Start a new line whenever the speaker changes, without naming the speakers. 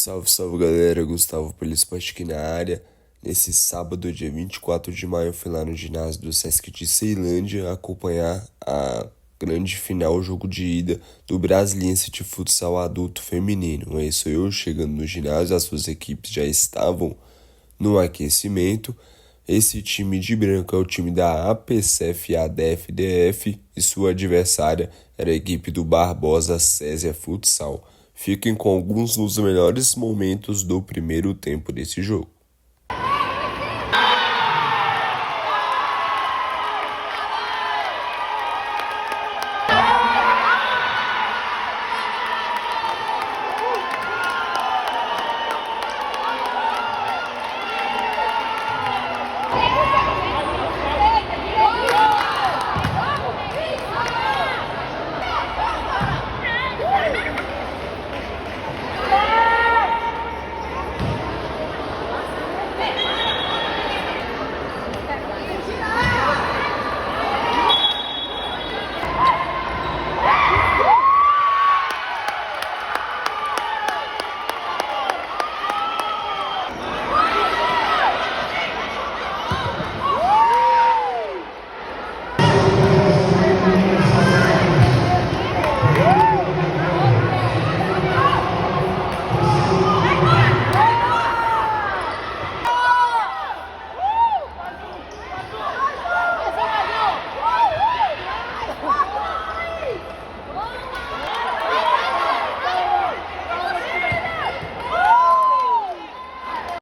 Salve, salve galera, Gustavo Polisport aqui na área. Nesse sábado, dia 24 de maio, fui lá no ginásio do Sesc de Ceilândia acompanhar a grande final, jogo de ida do Brasiliense de futsal adulto feminino. É isso, eu chegando no ginásio, as suas equipes já estavam no aquecimento. Esse time de branco é o time da APCF ADF-DF e sua adversária era a equipe do Barbosa Césia Futsal. Fiquem com alguns dos melhores momentos do primeiro tempo desse jogo.